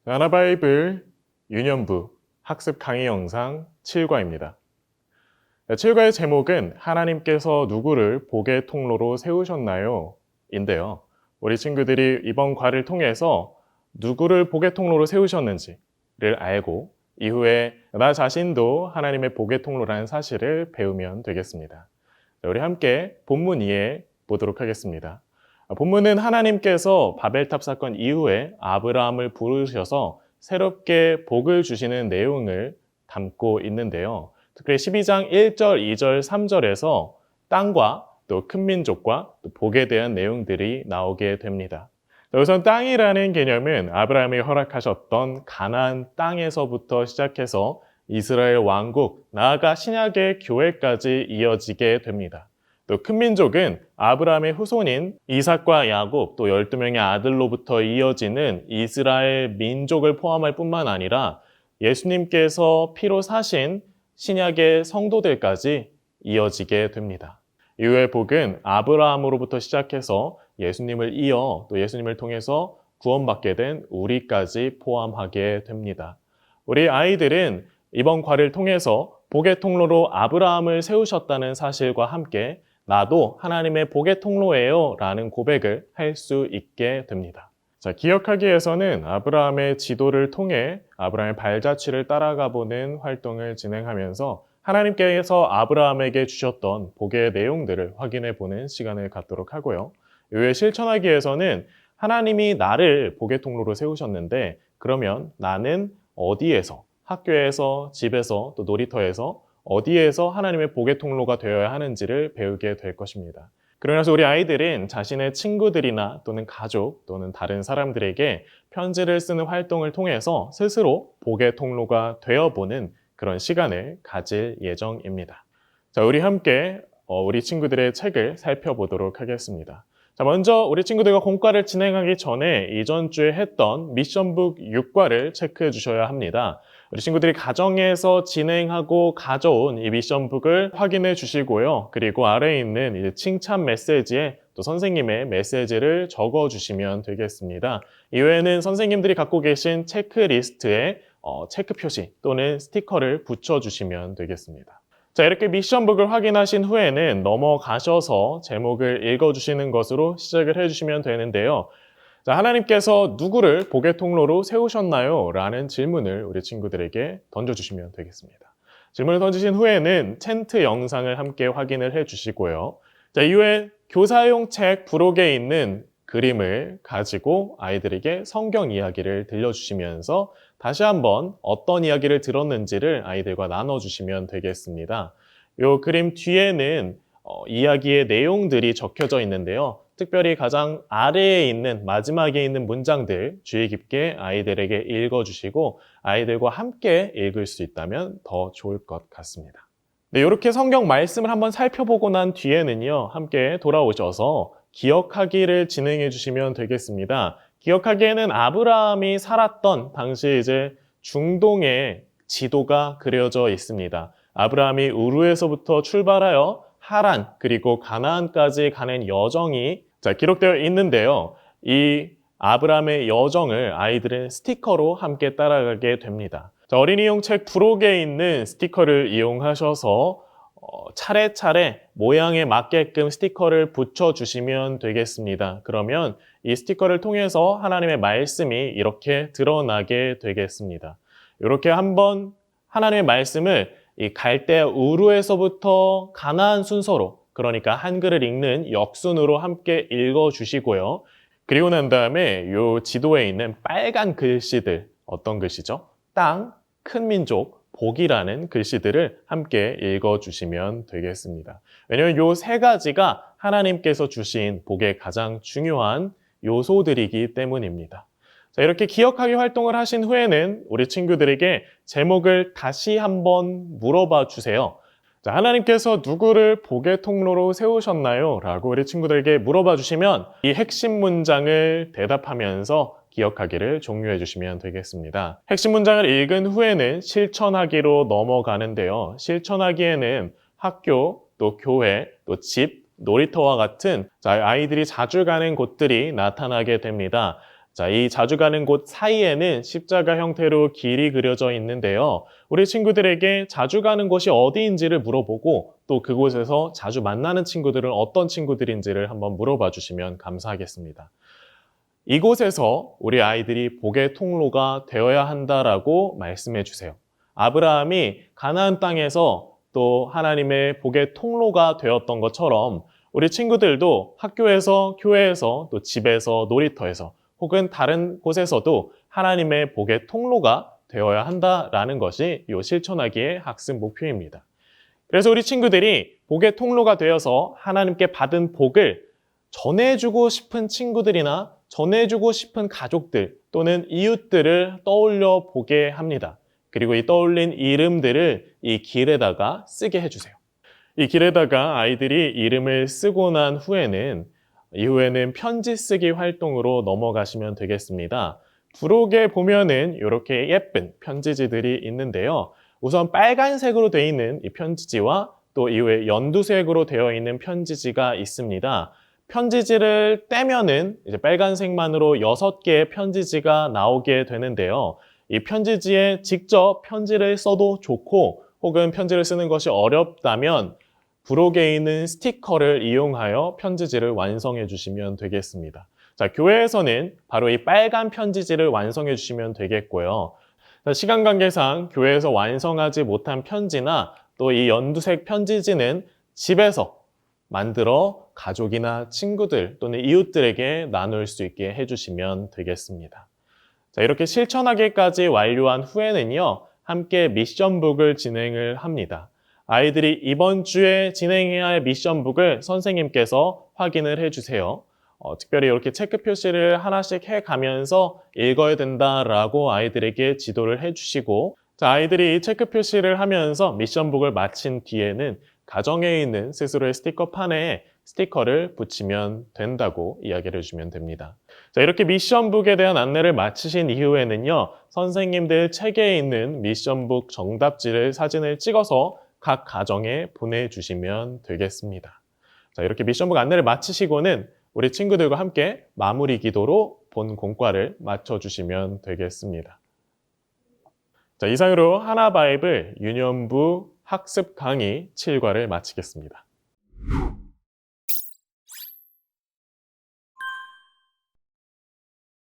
나나바이블 유년부 학습 강의 영상 7과입니다. 7과의 제목은 하나님께서 누구를 복의 통로로 세우셨나요? 인데요. 우리 친구들이 이번 과를 통해서 누구를 복의 통로로 세우셨는지를 알고 이후에 나 자신도 하나님의 복의 통로라는 사실을 배우면 되겠습니다. 우리 함께 본문 이해 보도록 하겠습니다. 본문은 하나님께서 바벨탑 사건 이후에 아브라함을 부르셔서 새롭게 복을 주시는 내용을 담고 있는데요. 특히 12장 1절, 2절, 3절에서 땅과 또 큰 민족과 또 복에 대한 내용들이 나오게 됩니다. 우선 땅이라는 개념은 아브라함이 허락하셨던 가나안 땅에서부터 시작해서 이스라엘 왕국, 나아가 신약의 교회까지 이어지게 됩니다. 또 큰 민족은 아브라함의 후손인 이삭과 야곱 또 12명의 아들로부터 이어지는 이스라엘 민족을 포함할 뿐만 아니라 예수님께서 피로 사신 신약의 성도들까지 이어지게 됩니다. 이후의 복은 아브라함으로부터 시작해서 예수님을 이어 또 예수님을 통해서 구원받게 된 우리까지 포함하게 됩니다. 우리 아이들은 이번 과를 통해서 복의 통로로 아브라함을 세우셨다는 사실과 함께 나도 하나님의 복의 통로예요 라는 고백을 할 수 있게 됩니다. 자, 기억하기 위해서는 아브라함의 지도를 통해 아브라함의 발자취를 따라가 보는 활동을 진행하면서 하나님께서 아브라함에게 주셨던 복의 내용들을 확인해 보는 시간을 갖도록 하고요. 이후에 실천하기 위해서는 하나님이 나를 복의 통로로 세우셨는데 그러면 나는 어디에서, 학교에서, 집에서, 또 놀이터에서 어디에서 하나님의 복의 통로가 되어야 하는지를 배우게 될 것입니다. 그러면서 우리 아이들은 자신의 친구들이나 또는 가족 또는 다른 사람들에게 편지를 쓰는 활동을 통해서 스스로 복의 통로가 되어보는 그런 시간을 가질 예정입니다. 자, 우리 함께 우리 친구들의 책을 살펴보도록 하겠습니다. 자, 먼저 우리 친구들과 공과를 진행하기 전에 이전 주에 했던 미션북 6과를 체크해 주셔야 합니다. 우리 친구들이 가정에서 진행하고 가져온 이 미션북을 확인해 주시고요. 그리고 아래에 있는 이제 칭찬 메시지에 또 선생님의 메시지를 적어 주시면 되겠습니다. 이외에는 선생님들이 갖고 계신 체크리스트에 체크 표시 또는 스티커를 붙여 주시면 되겠습니다. 자, 이렇게 미션북을 확인하신 후에는 넘어가셔서 제목을 읽어주시는 것으로 시작을 해주시면 되는데요. 자, 하나님께서 누구를 복의 통로로 세우셨나요? 라는 질문을 우리 친구들에게 던져주시면 되겠습니다. 질문을 던지신 후에는 챈트 영상을 함께 확인을 해주시고요. 자, 이후에 교사용 책 부록에 있는 그림을 가지고 아이들에게 성경 이야기를 들려주시면서 다시 한번 어떤 이야기를 들었는지를 아이들과 나눠주시면 되겠습니다. 이 그림 뒤에는 이야기의 내용들이 적혀져 있는데요. 특별히 가장 아래에 있는 마지막에 있는 문장들 주의 깊게 아이들에게 읽어주시고 아이들과 함께 읽을 수 있다면 더 좋을 것 같습니다. 네, 이렇게 성경 말씀을 한번 살펴보고 난 뒤에는요. 함께 돌아오셔서 기억하기를 진행해 주시면 되겠습니다. 기억하기에는 아브라함이 살았던 당시 이제 중동의 지도가 그려져 있습니다. 아브라함이 우르에서부터 출발하여 하란 그리고 가나안까지 가는 여정이 기록되어 있는데요. 이 아브라함의 여정을 아이들은 스티커로 함께 따라가게 됩니다. 어린이용 책 부록에 있는 스티커를 이용하셔서 차례차례 모양에 맞게끔 스티커를 붙여주시면 되겠습니다. 그러면 이 스티커를 통해서 하나님의 말씀이 이렇게 드러나게 되겠습니다. 이렇게 한번 하나님의 말씀을 이 갈대아 우르에서부터 가나안 순서로, 그러니까 한글을 읽는 역순으로 함께 읽어주시고요. 그리고 난 다음에 이 지도에 있는 빨간 글씨들, 어떤 글씨죠? 땅, 큰 민족, 복이라는 글씨들을 함께 읽어주시면 되겠습니다. 왜냐하면 이 세 가지가 하나님께서 주신 복의 가장 중요한 요소들이기 때문입니다. 자, 이렇게 기억하기 활동을 하신 후에는 우리 친구들에게 제목을 다시 한번 물어봐 주세요. 자, 하나님께서 누구를 복의 통로로 세우셨나요? 라고 우리 친구들에게 물어봐 주시면 이 핵심 문장을 대답하면서 기억하기를 종료해 주시면 되겠습니다. 핵심 문장을 읽은 후에는 실천하기로 넘어가는데요. 실천하기에는 학교, 또 교회, 또 집, 놀이터와 같은 아이들이 자주 가는 곳들이 나타나게 됩니다. 자, 이 자주 가는 곳 사이에는 십자가 형태로 길이 그려져 있는데요. 우리 친구들에게 자주 가는 곳이 어디인지를 물어보고 또 그곳에서 자주 만나는 친구들은 어떤 친구들인지를 한번 물어봐 주시면 감사하겠습니다. 이곳에서 우리 아이들이 복의 통로가 되어야 한다라고 말씀해 주세요. 아브라함이 가나안 땅에서 또 하나님의 복의 통로가 되었던 것처럼 우리 친구들도 학교에서, 교회에서, 또 집에서, 놀이터에서 혹은 다른 곳에서도 하나님의 복의 통로가 되어야 한다라는 것이 이 실천하기의 학습 목표입니다. 그래서 우리 친구들이 복의 통로가 되어서 하나님께 받은 복을 전해주고 싶은 친구들이나 전해주고 싶은 가족들 또는 이웃들을 떠올려 보게 합니다. 그리고 이 떠올린 이름들을 이 길에다가 쓰게 해주세요. 이 길에다가 아이들이 이름을 쓰고 난 후에는 이후에는 편지 쓰기 활동으로 넘어가시면 되겠습니다. 부록에 보면은 이렇게 예쁜 편지지들이 있는데요. 우선 빨간색으로 되어 있는 이 편지지와 또 이후에 연두색으로 되어 있는 편지지가 있습니다. 편지지를 떼면은 이제 빨간색만으로 6개의 편지지가 나오게 되는데요. 이 편지지에 직접 편지를 써도 좋고 혹은 편지를 쓰는 것이 어렵다면 부록에 있는 스티커를 이용하여 편지지를 완성해 주시면 되겠습니다. 자, 교회에서는 바로 이 빨간 편지지를 완성해 주시면 되겠고요. 시간 관계상 교회에서 완성하지 못한 편지나 또 이 연두색 편지지는 집에서 만들어 가족이나 친구들 또는 이웃들에게 나눌 수 있게 해주시면 되겠습니다. 자, 이렇게 실천하기까지 완료한 후에는요, 함께 미션북을 진행을 합니다. 아이들이 이번 주에 진행해야 할 미션북을 선생님께서 확인을 해주세요. 특별히 이렇게 체크 표시를 하나씩 해가면서 읽어야 된다라고 아이들에게 지도를 해주시고, 자, 아이들이 체크 표시를 하면서 미션북을 마친 뒤에는 가정에 있는 스스로의 스티커판에 스티커를 붙이면 된다고 이야기를 해주면 됩니다. 자, 이렇게 미션북에 대한 안내를 마치신 이후에는요, 선생님들 책에 있는 미션북 정답지를 사진을 찍어서 각 가정에 보내주시면 되겠습니다. 자, 이렇게 미션북 안내를 마치시고는 우리 친구들과 함께 마무리 기도로 본 공과를 마쳐주시면 되겠습니다. 자, 이상으로 하나바이블 유년부 학습 강의 7과를 마치겠습니다.